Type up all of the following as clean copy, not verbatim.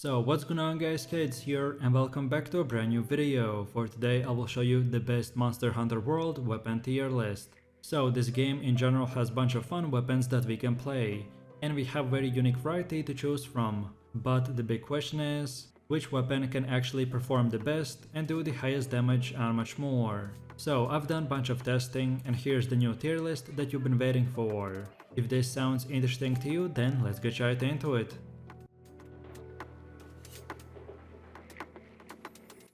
So what's going on guys, Kids here and welcome back to a brand new video. For today I will show you the best Monster Hunter World weapon tier list. So this game in general has bunch of fun weapons that we can play, and we have very unique variety to choose from. But the big question is, which weapon can actually perform the best and do the highest damage and much more. So I've done bunch of testing and here's the new tier list that you've been waiting for. If this sounds interesting to you, then let's get right into it.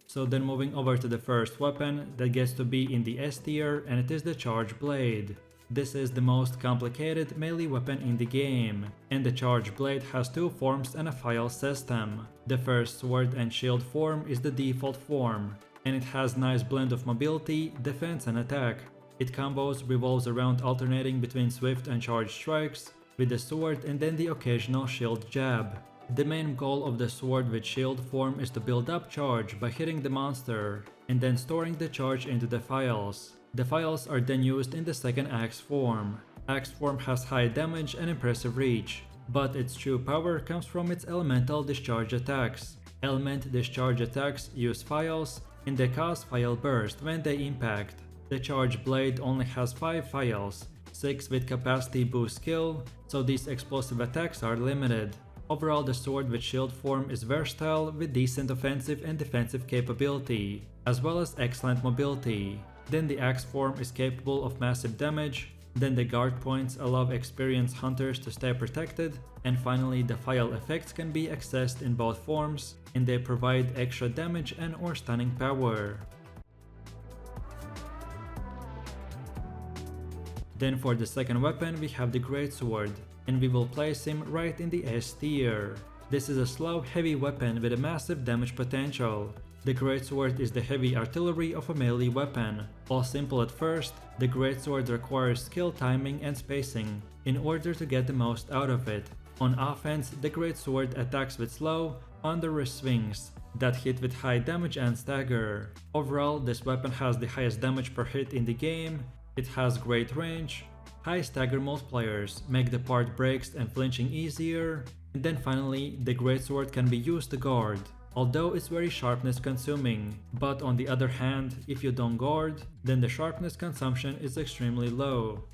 So then moving over to the first weapon that gets to be in the S tier, and it is the Charge Blade. This is the most complicated melee weapon in the game, and the Charge Blade has two forms and a file system. The first sword and shield form is the default form, and it has nice blend of mobility, defense and attack. Its combos revolves around alternating between swift and charge strikes with the sword and then the occasional shield jab. The main goal of the sword with shield form is to build up charge by hitting the monster and then storing the charge into the files. The files are then used in the second axe form. Axe form has high damage and impressive reach, but its true power comes from its elemental discharge attacks. Element discharge attacks use files and they cause file burst when they impact. The Charge Blade only has 5 files, 6 with capacity boost skill, so these explosive attacks are limited. Overall, the sword with shield form is versatile with decent offensive and defensive capability, as well as excellent mobility. Then the axe form is capable of massive damage, then the guard points allow experienced hunters to stay protected, and finally the file effects can be accessed in both forms, and they provide extra damage and or stunning power. Then for the second weapon we have the Greatsword, and we will place him right in the S tier. This is a slow, heavy weapon with a massive damage potential. The Greatsword is the heavy artillery of a melee weapon. While simple at first, the Greatsword requires skill, timing and spacing in order to get the most out of it. On offense, the Greatsword attacks with slow, under-wrist swings that hit with high damage and stagger. Overall, this weapon has the highest damage per hit in the game. It has great range. High stagger multipliers make the part breaks and flinching easier, and then finally the Greatsword can be used to guard, although it's very sharpness consuming, but on the other hand, if you don't guard, then the sharpness consumption is extremely low.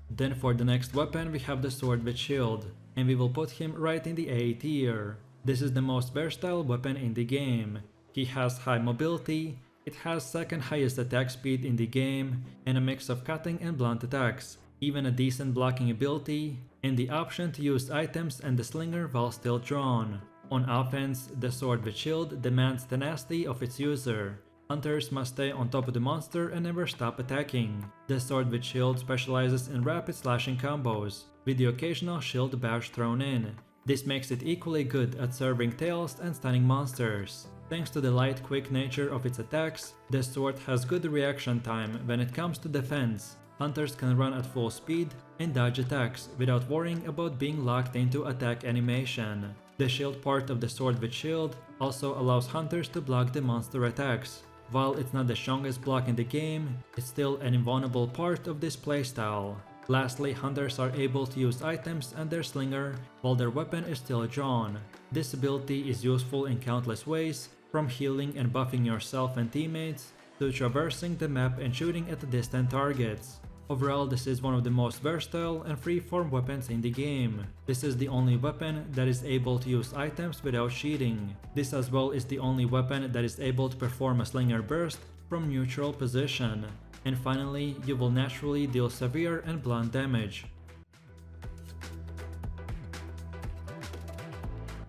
Then for the next weapon we have the Sword with Shield, and we will put him right in the A tier. This is the most versatile weapon in the game. He has high mobility. It has second highest attack speed in the game and a mix of cutting and blunt attacks, even a decent blocking ability, and the option to use items and the slinger while still drawn. On offense, the Sword with Shield demands tenacity of its user. Hunters must stay on top of the monster and never stop attacking. The Sword with Shield specializes in rapid slashing combos, with the occasional shield bash thrown in. This makes it equally good at serving tails and stunning monsters. Thanks to the light, quick nature of its attacks, the sword has good reaction time when it comes to defense. Hunters can run at full speed and dodge attacks without worrying about being locked into attack animation. The shield part of the Sword with Shield also allows hunters to block the monster attacks. While it's not the strongest block in the game, it's still an invulnerable part of this playstyle. Lastly, hunters are able to use items and their slinger while their weapon is still drawn. This ability is useful in countless ways, from healing and buffing yourself and teammates, to traversing the map and shooting at distant targets. Overall, this is one of the most versatile and free-form weapons in the game. This is the only weapon that is able to use items without cheating. This as well is the only weapon that is able to perform a slinger burst from neutral position. And finally, you will naturally deal severe and blunt damage.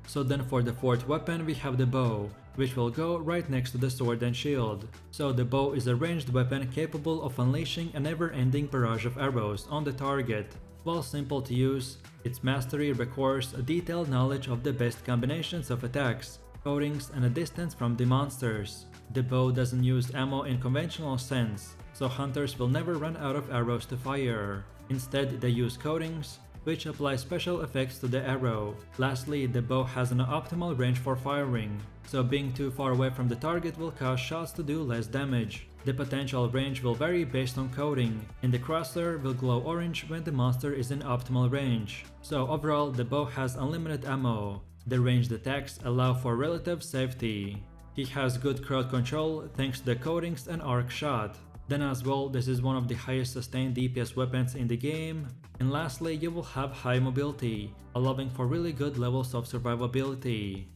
So then for the fourth weapon we have the bow, which will go right next to the sword and shield. So the bow is a ranged weapon capable of unleashing a never-ending barrage of arrows on the target. While simple to use, its mastery requires a detailed knowledge of the best combinations of attacks, coatings and a distance from the monsters. The bow doesn't use ammo in conventional sense, so hunters will never run out of arrows to fire. Instead, they use coatings, which applies special effects to the arrow. Lastly, the bow has an optimal range for firing, so being too far away from the target will cause shots to do less damage. The potential range will vary based on coding, and the crosshair will glow orange when the monster is in optimal range. So overall, the bow has unlimited ammo. The ranged attacks allow for relative safety. He has good crowd control thanks to the coatings and arc shot. Then as well, this is one of the highest sustained DPS weapons in the game. And lastly, you will have high mobility, allowing for really good levels of survivability.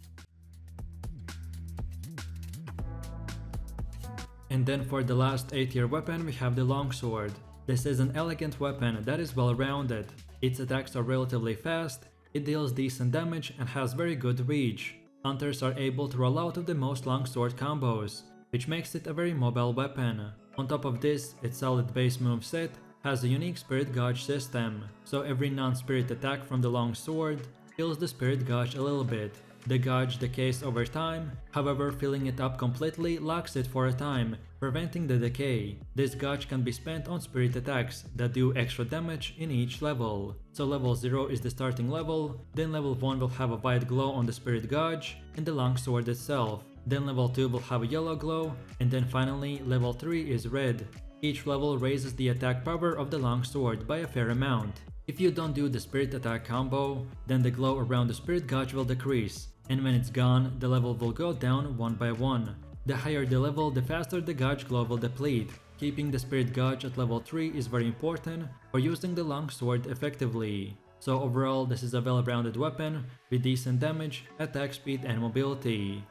And then for the last A tier weapon we have the longsword. This is an elegant weapon that is well rounded. Its attacks are relatively fast, it deals decent damage and has very good reach. Hunters are able to roll out of the most longsword combos, which makes it a very mobile weapon. On top of this, its solid base moveset has a unique spirit gauge system, so every non-spirit attack from the longsword heals the spirit gauge a little bit. The gauge decays over time, however filling it up completely locks it for a time, preventing the decay. This gauge can be spent on spirit attacks that do extra damage in each level. So level 0 is the starting level, then level 1 will have a white glow on the spirit gauge and the longsword itself. Then level 2 will have a yellow glow, and then finally level 3 is red. Each level raises the attack power of the longsword by a fair amount. If you don't do the spirit attack combo, then the glow around the spirit gauge will decrease, and when it's gone, the level will go down one by one. The higher the level, the faster the gauge glow will deplete. Keeping the spirit gauge at level 3 is very important for using the longsword effectively. So overall, this is a well-rounded weapon with decent damage, attack speed and mobility.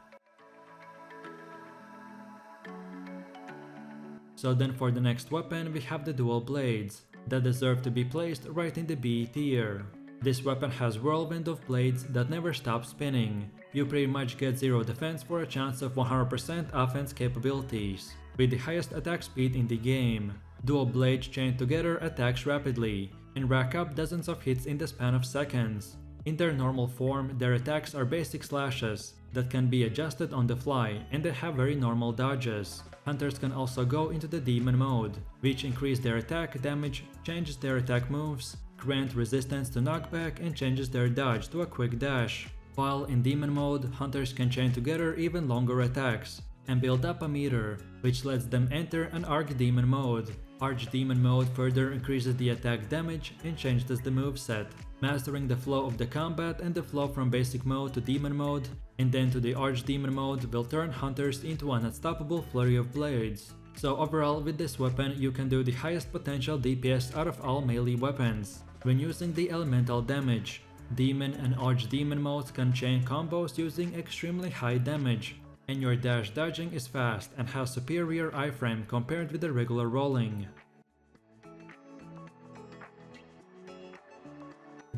So then for the next weapon we have the dual blades, that deserve to be placed right in the B tier. This weapon has whirlwind of blades that never stop spinning. You pretty much get 0 defense for a chance of 100% offense capabilities, with the highest attack speed in the game. Dual blades chained together attacks rapidly, and rack up dozens of hits in the span of seconds. In their normal form, their attacks are basic slashes that can be adjusted on the fly, and they have very normal dodges. Hunters can also go into the demon mode, which increase their attack damage, changes their attack moves, grant resistance to knockback and changes their dodge to a quick dash. While in demon mode, hunters can chain together even longer attacks and build up a meter, which lets them enter an archdemon mode. Archdemon mode further increases the attack damage and changes the moveset, mastering the flow of the combat and the flow from basic mode to demon mode, and then to the archdemon mode will turn hunters into an unstoppable flurry of blades. So overall, with this weapon you can do the highest potential DPS out of all melee weapons when using the elemental damage. Demon and archdemon modes can chain combos using extremely high damage, and your dash dodging is fast and has superior iframe compared with the regular rolling.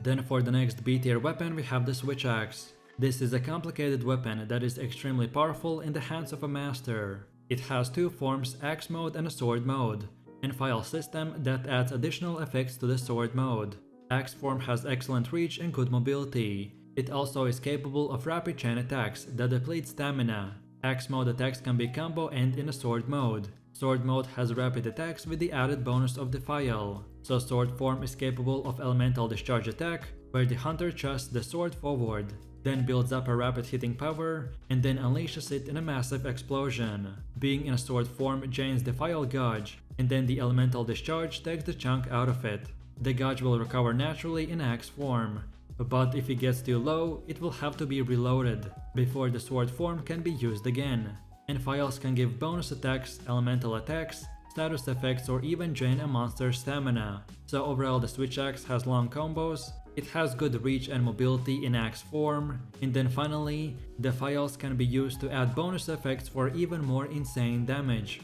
Then for the next B tier weapon we have the switch axe. This is a complicated weapon that is extremely powerful in the hands of a master. It has two forms, axe mode and a sword mode, and file system that adds additional effects to the sword mode. Axe form has excellent reach and good mobility. It also is capable of rapid chain attacks that deplete stamina. Axe mode attacks can be combo and in a sword mode. Sword mode has rapid attacks with the added bonus of the file. So sword form is capable of elemental discharge attack, where the hunter thrusts the sword forward, then builds up a rapid hitting power, and then unleashes it in a massive explosion. Being in a sword form drains the file gauge, and then the elemental discharge takes the chunk out of it. The gauge will recover naturally in axe form, but if it gets too low, it will have to be reloaded before the sword form can be used again. And files can give bonus attacks, elemental attacks, status effects, or even drain a monster's stamina. So overall the switch axe has long combos, it has good reach and mobility in axe form, and then finally, the files can be used to add bonus effects for even more insane damage.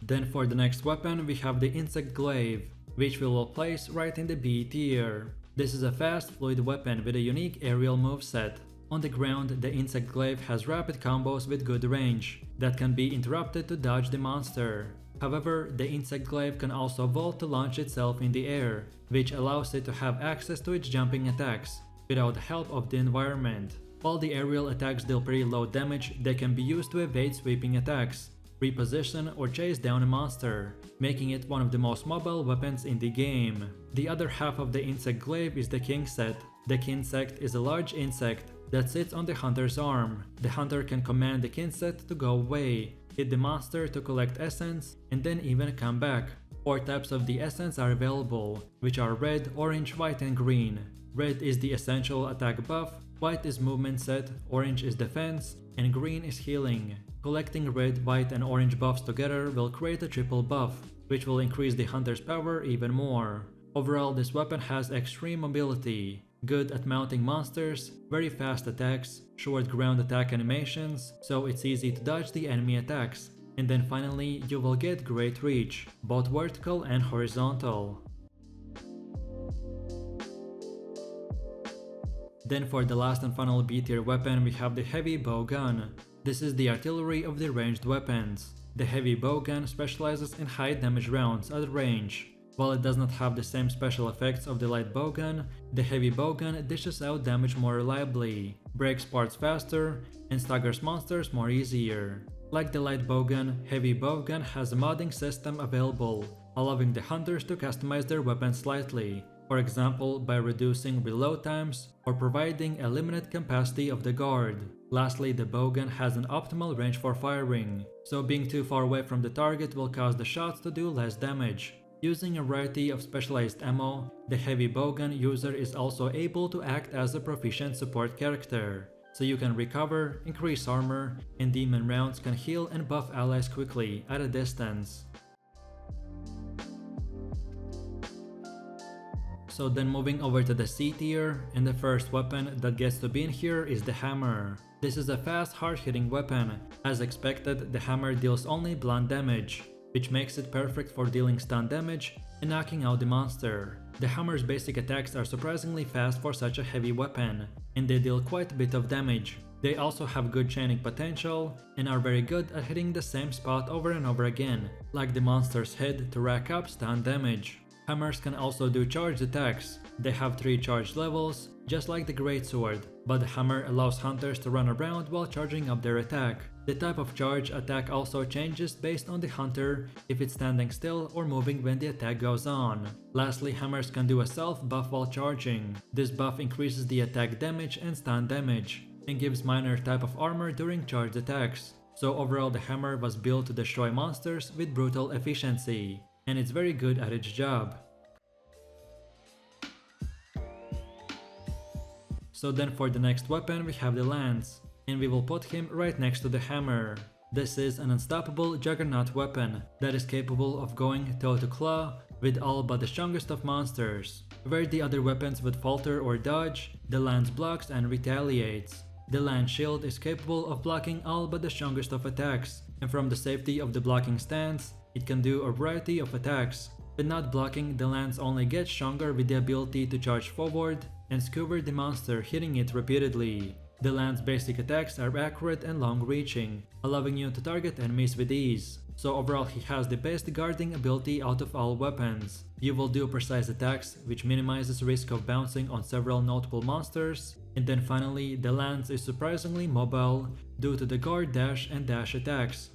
Then for the next weapon we have the insect glaive, which we will place right in the B tier. This is a fast, fluid weapon with a unique aerial moveset. On the ground, the insect glaive has rapid combos with good range that can be interrupted to dodge the monster. However, the insect glaive can also vault to launch itself in the air, which allows it to have access to its jumping attacks without the help of the environment. While the aerial attacks deal pretty low damage, they can be used to evade sweeping attacks. reposition, or chase down a monster, making it one of the most mobile weapons in the game. The other half of the insect glaive is the king set. The kinsect is a large insect that sits on the hunter's arm. The hunter can command the kinset to go away, hit the monster to collect essence, and then even come back. 4 types of the essence are available, which are red, orange, white, and green. Red is the essential attack buff, white is movement set, orange is defense, and green is healing. Collecting red, white, and orange buffs together will create a triple buff, which will increase the hunter's power even more. Overall, this weapon has extreme mobility, good at mounting monsters, very fast attacks, short ground attack animations, so it's easy to dodge the enemy attacks. And then finally, you will get great reach, both vertical and horizontal. Then for the last and final B tier weapon, we have the heavy bowgun. This is the artillery of the ranged weapons. The heavy bowgun specializes in high damage rounds at range. While it does not have the same special effects of the light bowgun, the heavy bowgun dishes out damage more reliably, breaks parts faster, and staggers monsters more easier. Like the light bowgun, heavy bowgun has a modding system available, allowing the hunters to customize their weapon slightly, for example by reducing reload times or providing a limited capacity of the guard. Lastly, the bowgun has an optimal range for firing, so being too far away from the target will cause the shots to do less damage. Using a variety of specialized ammo, the heavy bowgun user is also able to act as a proficient support character, so you can recover, increase armor, and demon rounds can heal and buff allies quickly at a distance. So then moving over to the C tier, and the first weapon that gets to be in here is the hammer. This is a fast, hard-hitting weapon. As expected, the hammer deals only blunt damage, which makes it perfect for dealing stun damage and knocking out the monster. The hammer's basic attacks are surprisingly fast for such a heavy weapon, and they deal quite a bit of damage. They also have good chaining potential and are very good at hitting the same spot over and over again, like the monster's head, to rack up stun damage. Hammers can also do charged attacks. They have 3 charge levels, just like the greatsword, but the hammer allows hunters to run around while charging up their attack. The type of charge attack also changes based on the hunter, if it's standing still or moving when the attack goes on. Lastly, hammers can do a self buff while charging. This buff increases the attack damage and stun damage, and gives minor type of armor during charged attacks. So overall, the hammer was built to destroy monsters with brutal efficiency, and it's very good at its job. So then for the next weapon we have the lance, and we will put him right next to the hammer. This is an unstoppable juggernaut weapon that is capable of going toe to claw with all but the strongest of monsters. Where the other weapons would falter or dodge, the lance blocks and retaliates. The lance shield is capable of blocking all but the strongest of attacks, and from the safety of the blocking stance, it can do a variety of attacks. But not blocking, the lance only gets stronger with the ability to charge forward and skewer the monster, hitting it repeatedly. The lance's basic attacks are accurate and long-reaching, allowing you to target enemies with ease. So overall, he has the best guarding ability out of all weapons. You will do precise attacks, which minimizes risk of bouncing on several notable monsters. And then finally, the lance is surprisingly mobile due to the guard dash and dash attacks.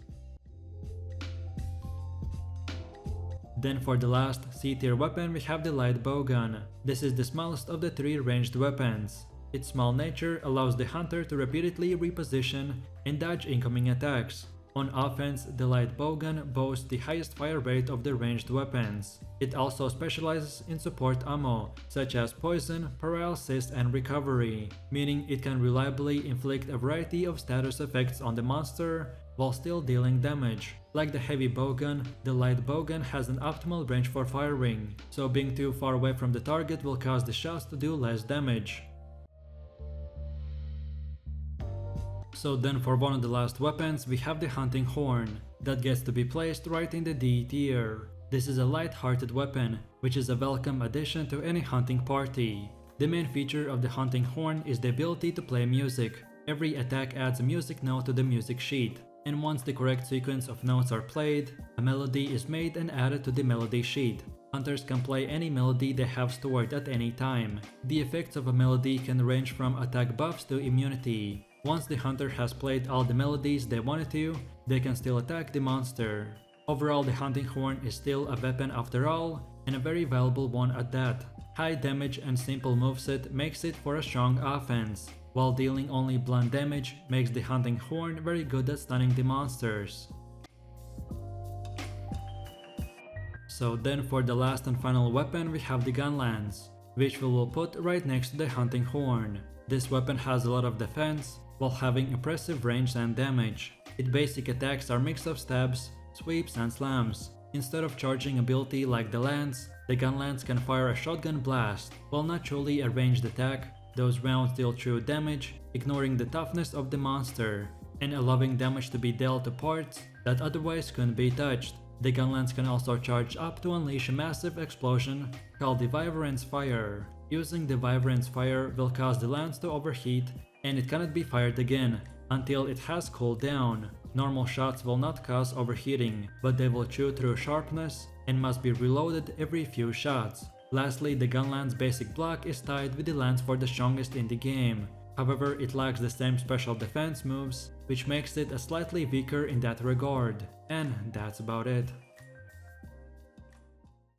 Then for the last C-tier weapon we have the light bowgun. This is the smallest of the 3 ranged weapons. Its small nature allows the hunter to repeatedly reposition and dodge incoming attacks. On offense, the light bowgun boasts the highest fire rate of the ranged weapons. It also specializes in support ammo, such as poison, paralysis, and recovery, meaning it can reliably inflict a variety of status effects on the monster while still dealing damage. Like the heavy bowgun, the light bowgun has an optimal range for firing, so being too far away from the target will cause the shots to do less damage. So then for one of the last weapons we have the hunting horn, that gets to be placed right in the D tier. This is a light-hearted weapon, which is a welcome addition to any hunting party. The main feature of the hunting horn is the ability to play music. Every attack adds a music note to the music sheet, and once the correct sequence of notes are played, a melody is made and added to the melody sheet. Hunters can play any melody they have stored at any time. The effects of a melody can range from attack buffs to immunity. Once the hunter has played all the melodies they wanted to, they can still attack the monster. Overall, the hunting horn is still a weapon after all, and a very valuable one at that. High damage and simple moveset makes it for a strong offense, while dealing only blunt damage makes the hunting horn very good at stunning the monsters. So then for the last and final weapon we have the gunlance, which we will put right next to the hunting horn. This weapon has a lot of defense, while having impressive range and damage. Its basic attacks are mix of stabs, sweeps and slams. Instead of charging ability like the lance, the gunlance can fire a shotgun blast. While not truly a ranged attack, those rounds deal true damage, ignoring the toughness of the monster, and allowing damage to be dealt to parts that otherwise couldn't be touched. The gunlance can also charge up to unleash a massive explosion called the Vibrance Fire. Using the Vibrance Fire will cause the lance to overheat, and it cannot be fired again until it has cooled down. Normal shots will not cause overheating, but they will chew through sharpness and must be reloaded every few shots. Lastly, the gunlance basic block is tied with the lance for the strongest in the game. However, it lacks the same special defense moves, which makes it a slightly weaker in that regard. And that's about it.